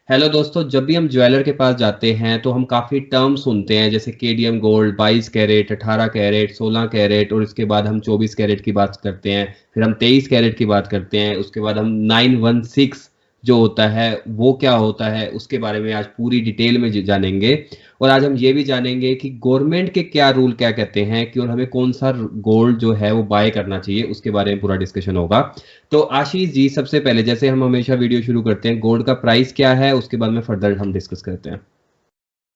Hello दोस्तों, जब भी हम ज्वेलर के पास जाते हैं तो हम काफ़ी टर्म सुनते हैं, जैसे KDM gold 22 carat, 18 carat, 16 carat, और इसके बाद हम 24 कैरेट की बात करते हैं। फिर हम 23 कैरेट की बात करते हैं। उसके बाद हम 916 जो होता है वो क्या होता है, उसके बारे में आज पूरी डिटेल में जानेंगे। और आज हम ये भी जानेंगे कि गवर्नमेंट के क्या रूल क्या कहते हैं कि और हमें कौन सा गोल्ड जो है वो बाय करना चाहिए, उसके बारे में पूरा डिस्कशन होगा। तो आशीष जी, सबसे पहले जैसे हम हमेशा वीडियो शुरू करते हैं, गोल्ड का प्राइस क्या है, उसके बाद में फर्दर हम डिस्कस करते हैं।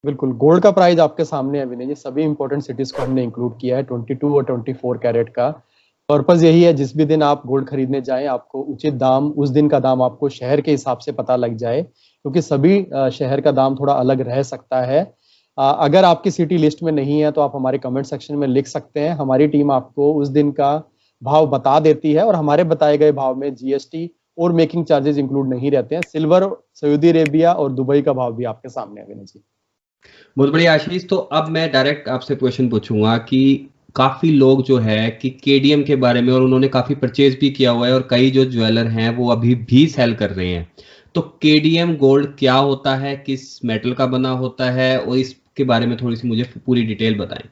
बिल्कुल, गोल्ड का प्राइस आपके सामने है विनय जी। सभी इंपॉर्टेंट सिटीज को हमने इंक्लूड किया है 22 और 24 कैरेट का। पर्पस यही है, जिस भी दिन आप गोल्ड खरीदने जाएं आपको उचित दाम, उस दिन का दाम आपको शहर के हिसाब से पता लग जाए, क्योंकि सभी शहर का दाम थोड़ा अलग रह सकता है। अगर आपकी सिटी लिस्ट में नहीं है तो आप हमारे कमेंट सेक्शन में लिख सकते हैं। हमारी टीम आपको उस दिन का भाव बता देती है, और हमारे बताए गए भाव में जीएसटी और मेकिंग चार्जेस इंक्लूड नहीं रहते हैं। सिल्वर सऊदी अरेबिया और दुबई का भाव भी आपके सामने है विनय जी। बहुत बढ़िया आशीष, तो अब मैं डायरेक्ट आपसे क्वेश्चन पूछूंगा कि काफी लोग जो है कि केडीएम के बारे में, और उन्होंने काफी परचेज भी किया हुआ है, और कई जो ज्वेलर हैं वो अभी भी सेल कर रहे हैं। तो केडीएम गोल्ड क्या होता है, किस मेटल का बना होता है, और इसके बारे में थोड़ी सी मुझे पूरी डिटेल बताएं।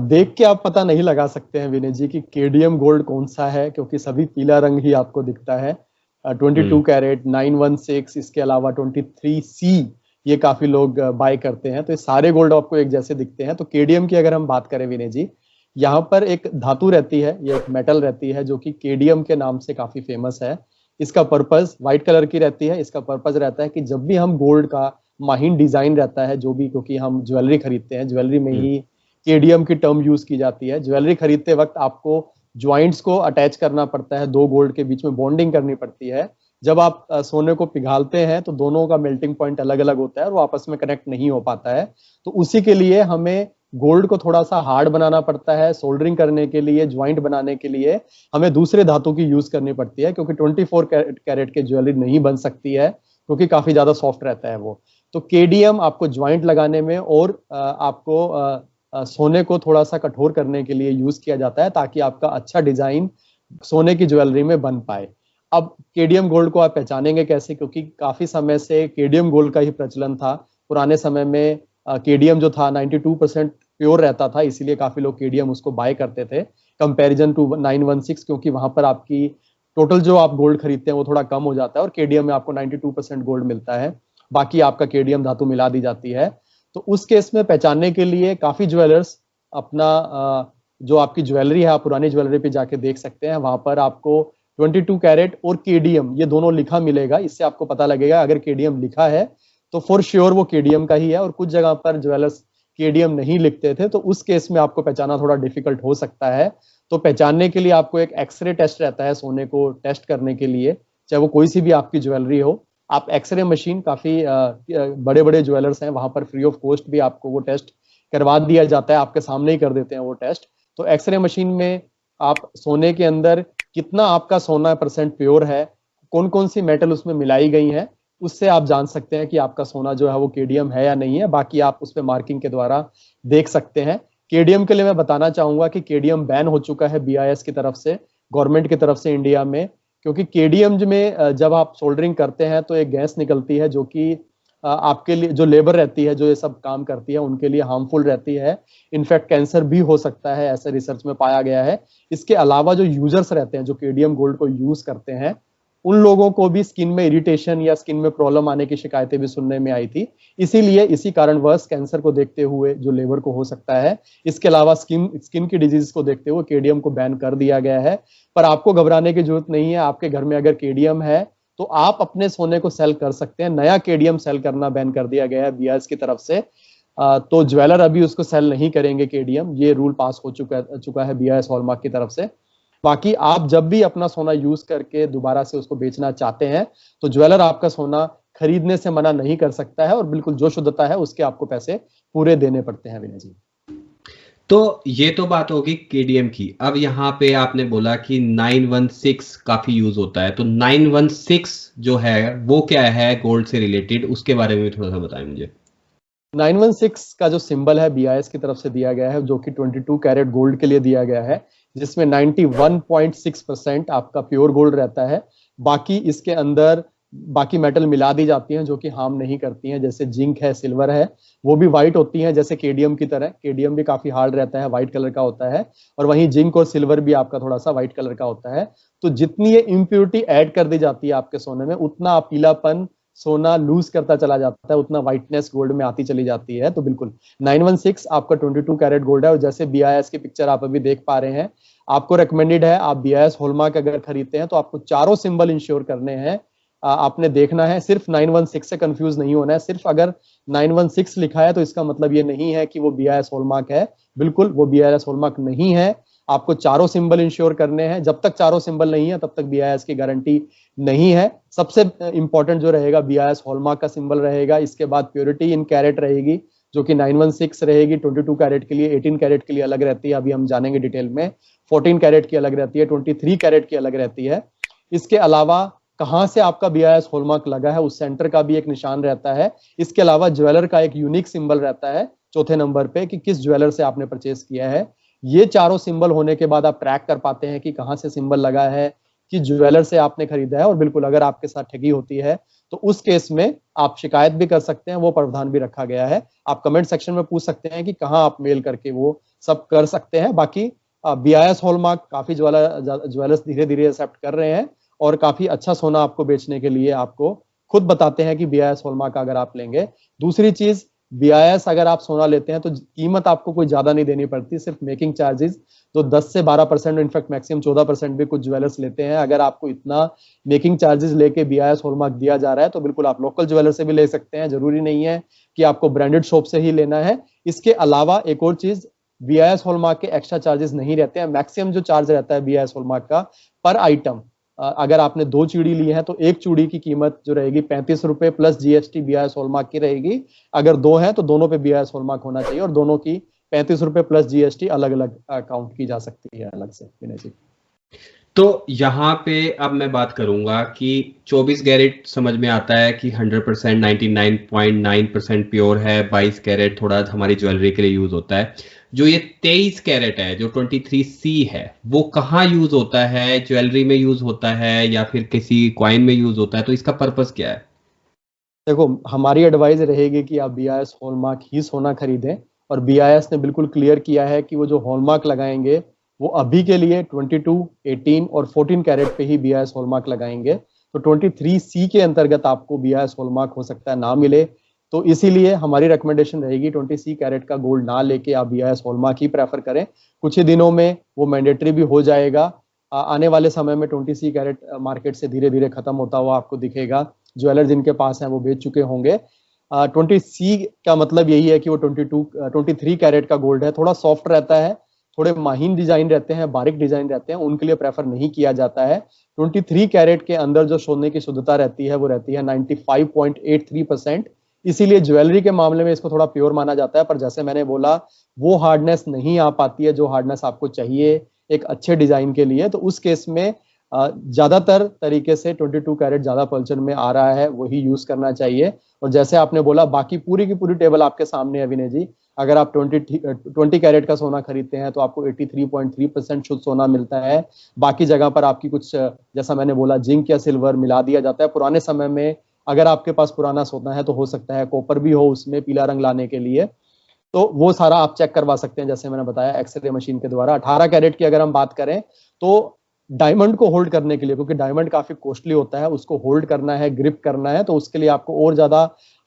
देख के आप पता नहीं लगा सकते हैं विनय जी कि केडीएम गोल्ड कौन सा है, क्योंकि सभी पीला रंग ही आपको दिखता है। 22 हम्म। कैरेट, 916, इसके अलावा 23C ये काफी लोग बाय करते हैं। तो ये सारे गोल्ड आपको एक जैसे दिखते हैं। तो केडीएम की अगर हम बात करें विनय जी, यहाँ पर एक धातु रहती है, ये एक मेटल रहती है जो कि केडीएम के नाम से काफी फेमस है। इसका पर्पस व्हाइट कलर की रहती है। इसका पर्पस रहता है कि जब भी हम गोल्ड का माहीन डिजाइन रहता है जो भी, क्योंकि हम ज्वेलरी खरीदते हैं, ज्वेलरी में हम्म। ही केडीएम की टर्म यूज की जाती है। ज्वेलरी खरीदते वक्त आपको ज्वाइंट्स को अटैच करना पड़ता है, दो गोल्ड के बीच में बॉन्डिंग करनी पड़ती है। जब आप सोने को पिघालते हैं तो दोनों का मेल्टिंग पॉइंट अलग अलग होता है और वो आपस में कनेक्ट नहीं हो पाता है। तो उसी के लिए हमें गोल्ड को थोड़ा सा हार्ड बनाना पड़ता है। सोल्डरिंग करने के लिए, ज्वाइंट बनाने के लिए हमें दूसरे धातु की यूज करनी पड़ती है, क्योंकि 24 कैरेट के ज्वेलरी नहीं बन सकती है, क्योंकि काफी ज्यादा सॉफ्ट रहता है वो। तो केडीएम आपको ज्वाइंट लगाने में और आपको सोने को थोड़ा सा कठोर करने के लिए यूज किया जाता है, ताकि आपका अच्छा डिजाइन सोने की ज्वेलरी में बन पाए। अब केडीएम गोल्ड को आप पहचानेंगे कैसे, क्योंकि काफी समय से केडीएम गोल्ड का ही प्रचलन था। पुराने समय में केडीएम जो था 92% प्योर रहता था, इसीलिए काफी लोग केडीएम उसको बाय करते थे कंपैरिजन टू 916, क्योंकि वहां पर आपकी टोटल जो आप गोल्ड खरीदते हैं वो थोड़ा कम हो जाता है, और केडीएम में आपको 92% गोल्ड मिलता है, बाकी आपका केडीएम धातु मिला दी जाती है। तो उस केस में पहचानने के लिए काफी ज्वेलर्स अपना जो आपकी ज्वेलरी है, आप पुरानी ज्वेलरी पे जाके देख सकते हैं। वहां पर आपको 22 कैरेट और केडीएम ये दोनों लिखा मिलेगा। इससे आपको पता लगेगा अगर केडीएम लिखा है तो फॉर श्योर वो केडीएम का ही है। और कुछ जगह पर ज्वेलर्स केडीएम नहीं लिखते थे, तो उस केस में आपको पहचाना थोड़ा डिफिकल्ट हो सकता है। तो पहचानने के लिए आपको एक एक्सरे टेस्ट रहता है सोने को टेस्ट करने के लिए, चाहे वो कोई सी भी आपकी ज्वेलरी हो। आप एक्सरे मशीन, काफी बड़े बड़े ज्वेलर्स हैं वहां पर फ्री ऑफ कॉस्ट भी आपको वो टेस्ट करवा दिया जाता है, आपके सामने ही कर देते हैं वो टेस्ट। तो एक्सरे मशीन में आप सोने के अंदर कितना आपका सोना परसेंट प्योर है, कौन कौन सी मेटल उसमें मिलाई गई है, उससे आप जान सकते हैं कि आपका सोना जो है वो केडीएम है या नहीं है। बाकी आप उस पर मार्किंग के द्वारा देख सकते हैं। केडीएम के लिए मैं बताना चाहूंगा कि केडीएम बैन हो चुका है बीआईएस की तरफ से, गवर्नमेंट की तरफ से इंडिया में। क्योंकि केडीएम में जब आप सोल्डरिंग करते हैं तो एक गैस निकलती है जो कि आपके लिए, जो लेबर रहती है जो ये सब काम करती है, उनके लिए हार्मफुल रहती है। इनफैक्ट कैंसर भी हो सकता है, ऐसे रिसर्च में पाया गया है। इसके अलावा जो यूजर्स रहते हैं जो केडीएम गोल्ड को यूज करते हैं, उन लोगों को भी स्किन में इरिटेशन या स्किन में प्रॉब्लम आने की शिकायतें भी सुनने में आई थी। इसीलिए इसी कारणवश कैंसर को देखते हुए जो लेबर को हो सकता है, इसके अलावा स्किन स्किन की डिजीज को देखते हुए केडीएम को बैन कर दिया गया है। पर आपको घबराने की जरूरत नहीं है। आपके घर में अगर केडीएम है तो आप अपने सोने को सेल कर सकते हैं। नया केडीएम सेल करना बैन कर दिया गया है बीआईएस की तरफ से। तो ज्वेलर अभी उसको सेल नहीं करेंगे केडीएम, ये रूल पास हो चुका है बीआईएस हॉलमार्क की तरफ से। बाकी आप जब भी अपना सोना यूज करके दोबारा से उसको बेचना चाहते हैं तो ज्वेलर आपका सोना खरीदने से मना नहीं कर सकता है, और बिल्कुल जो शुद्धता है उसके आपको पैसे पूरे देने पड़ते हैं विनय जी। तो ये तो बात होगी केडीएम की। अब यहाँ पे आपने बोला कि 916 काफी यूज होता है, तो 916 जो है वो क्या है गोल्ड से रिलेटेड, उसके बारे में भी थोड़ा सा बताएं मुझे। 916 का जो सिंबल है बीआईएस की तरफ से दिया गया है, जो कि 22 कैरेट गोल्ड के लिए दिया गया है, जिसमें 91.6% आपका प्योर गोल्ड रहता है। बाकी इसके अंदर बाकी मेटल मिला दी जाती हैं जो कि हार्म नहीं करती हैं, जैसे जिंक है, सिल्वर है, वो भी व्हाइट होती हैं जैसे केडियम की तरह। केडियम भी काफी हार्ड रहता है, व्हाइट कलर का होता है, और वहीं जिंक और सिल्वर भी आपका थोड़ा सा व्हाइट कलर का होता है। तो जितनी ये इम्प्योरिटी ऐड कर दी जाती है आपके सोने में, उतना पीलापन सोना लूज करता चला जाता है, उतना व्हाइटनेस गोल्ड में आती चली जाती है। तो बिल्कुल 916 आपका 22 कैरेट गोल्ड है। और जैसे BIS की पिक्चर आप अभी देख पा रहे हैं, आपको रिकमेंडेड है, आप BIS हॉलमार्क अगर खरीदते हैं तो आपको चारों सिंबल इंश्योर करने हैं। आपने देखना है, सिर्फ 916 से कंफ्यूज नहीं होना है। सिर्फ अगर 916 लिखा है तो इसका मतलब ये नहीं है कि वो BIS हॉलमार्क है, बिल्कुल वो BIS हॉलमार्क नहीं है। आपको चारों सिंबल इंश्योर करने हैं, जब तक चारों सिंबल नहीं है तब तक BIS की गारंटी नहीं है। सबसे इंपॉर्टेंट जो रहेगा BIS हॉलमार्क का सिंबल रहेगा, इसके बाद प्योरिटी इन कैरेट रहेगी जो कि 916 रहेगी। 22 कैरेट के लिए, 18 कैरेट के लिए अलग रहती है, अभी हम जानेंगे डिटेल में। 14 कैरेट की अलग रहती है, 23 कैरेट की अलग रहती है। इसके अलावा कहां से आपका BIS हॉलमार्क लगा है उस सेंटर का भी एक निशान रहता है। इसके अलावा ज्वेलर का एक यूनिक सिंबल रहता है चौथे नंबर पे कि किस ज्वेलर से आपने परचेस किया है। ये चारों सिंबल होने के बाद आप ट्रैक कर पाते हैं कि कहां से सिंबल लगा है, किस ज्वेलर से आपने खरीदा है। और बिल्कुल अगर आपके साथ ठगी होती है तो उस केस में आप शिकायत भी कर सकते हैं, वो प्रावधान भी रखा गया है। आप कमेंट सेक्शन में पूछ सकते हैं कि कहां आप मेल करके वो सब कर सकते हैं। बाकी BIS हॉलमार्क काफी ज्वेलर्स धीरे धीरे एक्सेप्ट कर रहे हैं, और काफी अच्छा सोना आपको बेचने के लिए आपको खुद बताते हैं कि BIS हॉलमार्क अगर आप लेंगे। दूसरी चीज, BIS अगर आप सोना लेते हैं तो कीमत आपको कोई ज्यादा नहीं देनी पड़ती, सिर्फ मेकिंग चार्जेस जो 10 से 12%, इनफैक्ट मैक्सिमम 14% भी कुछ ज्वेलर्स लेते हैं। अगर आपको इतना मेकिंग चार्जेस लेके BIS हॉलमार्क दिया जा रहा है तो बिल्कुल आप लोकल ज्वेलर से भी ले सकते हैं, जरूरी नहीं है कि आपको ब्रांडेड शॉप से ही लेना है। इसके अलावा एक और चीज, BIS हॉलमार्क के एक्स्ट्रा चार्जेस नहीं रहते हैं। मैक्सिमम जो चार्ज रहता है BIS हॉलमार्क का पर आइटम, अगर आपने 2 चूड़ी ली है तो एक चूड़ी की कीमत जो रहेगी 35 रुपए प्लस GST BIS हॉलमार्क की रहेगी। अगर 2 है तो दोनों पे BIS हॉलमार्क होना चाहिए, और दोनों की 35 रुपए प्लस GST अलग अलग काउंट की जा सकती है अलग से, विनय जी। तो यहाँ पे अब मैं बात करूंगा कि 24 कैरेट समझ में आता है कि 100%, 99.9% प्योर है। 22 कैरेट थोड़ा हमारी ज्वेलरी के लिए यूज होता है। जो ये 23 कैरेट है, जो 23C है, वो कहाँ यूज होता है? ज्वेलरी में यूज होता है या फिर किसी कॉइन में यूज होता है? तो इसका पर्पस क्या है? देखो, हमारी एडवाइस रहेगी कि आप BIS हॉलमार्क ही सोना खरीदें, और BIS ने बिल्कुल क्लियर किया है कि वो जो हॉलमार्क लगाएंगे वो अभी के लिए 22, 18 और 14 कैरेट पे ही BIS हॉलमार्क लगाएंगे। तो 23C के अंतर्गत आपको BIS हॉलमार्क हो सकता है ना मिले, तो इसीलिए हमारी रिकमेंडेशन रहेगी 20C कैरेट का गोल्ड ना लेके आप BIS हॉलमार्क ही प्रेफर करें। कुछ ही दिनों में वो मैंडेटरी भी हो जाएगा। आने वाले समय में 20C कैरेट मार्केट से धीरे धीरे खत्म होता हुआ आपको दिखेगा। ज्वेलर जिनके पास हैं वो बेच चुके होंगे। 20C का मतलब यही है कि वो 23 कैरेट का गोल्ड है, थोड़ा सॉफ्ट रहता है, थोड़े माहीन डिजाइन रहते हैं, बारीक डिजाइन रहते हैं, उनके लिए प्रेफर नहीं किया जाता है। 23 कैरेट के अंदर जो सोने की शुद्धता रहती है वो रहती है 95.83%। इसीलिए ज्वेलरी के मामले में इसको थोड़ा प्योर माना जाता है, पर जैसे मैंने बोला वो हार्डनेस नहीं आ पाती है जो हार्डनेस आपको चाहिए एक अच्छे डिजाइन के लिए। तो उस केस में ज्यादातर तरीके से 22 कैरेट ज्यादा पल्चर में आ रहा है, वही यूज करना चाहिए। और जैसे आपने बोला, बाकी पूरी की पूरी टेबल आपके सामने है विनय जी। अगर आप 20 कैरेट का सोना खरीदते हैं तो आपको 83.3% शुद्ध सोना मिलता है। बाकी जगह पर आपकी कुछ, जैसा मैंने बोला, जिंक या सिल्वर मिला दिया जाता है। पुराने समय में अगर आपके पास पुराना सोना है तो हो सकता है कॉपर भी हो उसमें पीला रंग लाने के लिए, तो वो सारा आप चेक करवा सकते हैं जैसे मैंने बताया एक्सरे मशीन के द्वारा। 18 कैरेट की अगर हम बात करें तो डायमंड को होल्ड करने के लिए, क्योंकि डायमंड काफी कॉस्टली होता है, उसको होल्ड करना है, ग्रिप करना है, तो उसके लिए आपको और ज्यादा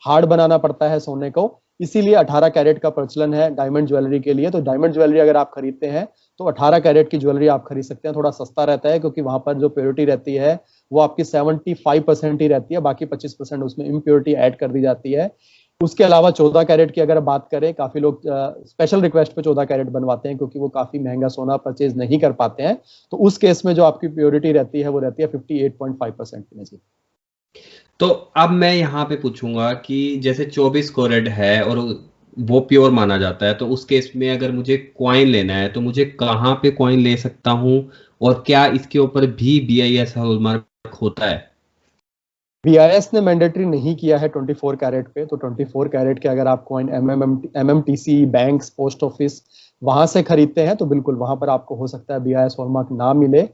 हार्ड बनाना पड़ता है सोने को। इसीलिए 18 कैरेट का प्रचलन है डायमंड ज्वेलरी के लिए। तो डायमंड ज्वेलरी अगर आप खरीदते हैं तो 18 कैरेट की ज्वेलरी आप खरीद सकते हैं। थोड़ा सस्ता रहता है क्योंकि वहां पर जो प्योरिटी रहती है वो आपकी 75% ही रहती है, बाकी 25% उसमें इम्प्योरिटी ऐड कर दी जाती है। उसके अलावा 14 कैरेट की अगर बात करें, काफी लोग स्पेशल रिक्वेस्ट पे 14 कैरेट बनवाते हैं क्योंकि वो काफी महंगा सोना परचेज नहीं कर पाते हैं। तो उस केस में जो आपकी प्योरिटी रहती है वो रहती है 58.5% में जी। तो अब मैं यहाँ पे पूछूंगा कि जैसे 24 कैरेट है और वो प्योर माना जाता है, तो उस केस में अगर मुझे कॉइन लेना है तो मुझे कहाँ पे कॉइन ले सकता हूँ? और क्या इसके ऊपर भी BIS हॉलमार्क होता है? BIS ने मैंडेटरी नहीं किया है 24 कैरेट पे। तो 24 कैरेट के अगर आप coin MMTC, banks, post office वहां से खरीदते हैं तो बिल्कुल वहां पर आपको हो सकता है BIS हॉलमार्क ना मिले।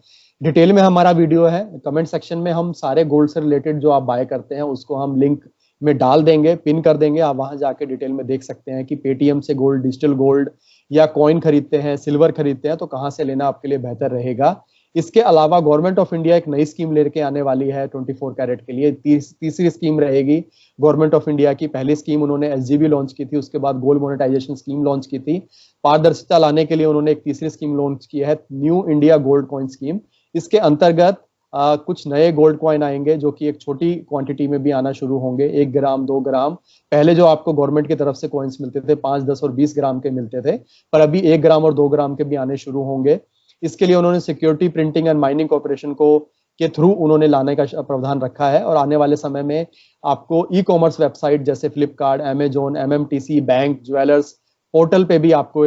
डिटेल में हमारा वीडियो है, कमेंट सेक्शन में हम सारे गोल्ड से रिलेटेड जो आप बाय करते हैं उसको हम लिंक में डाल देंगे, पिन कर देंगे, आप वहां जाके डिटेल में देख सकते हैं कि पेटीएम से गोल्ड, डिजिटल गोल्ड या कॉइन खरीदते हैं, सिल्वर खरीदते हैं तो कहाँ से लेना आपके लिए बेहतर रहेगा। इसके अलावा गवर्नमेंट ऑफ इंडिया एक नई स्कीम लेके आने वाली है 24 कैरेट के लिए, तीसरी स्कीम रहेगी गवर्नमेंट ऑफ इंडिया की। पहली स्कीम उन्होंने एसजीबी लॉन्च की थी, उसके बाद गोल्ड मोनेटाइजेशन स्कीम लॉन्च की थी। पारदर्शिता लाने के लिए उन्होंने एक तीसरी स्कीम लॉन्च की है, new India gold coin scheme. इसके अंतर्गत कुछ नए गोल्ड कॉइन आएंगे जो कि एक छोटी क्वांटिटी में भी आना शुरू होंगे, 1 ग्राम 2 ग्राम। पहले जो आपको गवर्नमेंट की तरफ से कॉइन्स मिलते थे 5, 10 और 20 ग्राम के मिलते थे, पर अभी 1 ग्राम और 2 ग्राम के भी आने शुरू होंगे। इसके लिए उन्होंने security printing and mining corporation को के थ्रू उन्होंने लाने का प्रावधान रखा है। और आने वाले समय में आपको ई कॉमर्स वेबसाइट जैसे Flipkart, Amazon, MMTC, bank, jewellers portal पे भी आपको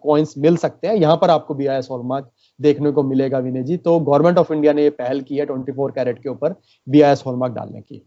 कॉइन्स मिल सकते हैं। यहाँ पर आपको BIS हॉलमार्क देखने को मिलेगा विनय जी। तो गवर्नमेंट ऑफ इंडिया ने ये पहल की है 24 कैरेट के ऊपर BIS हॉलमार्क डालने की।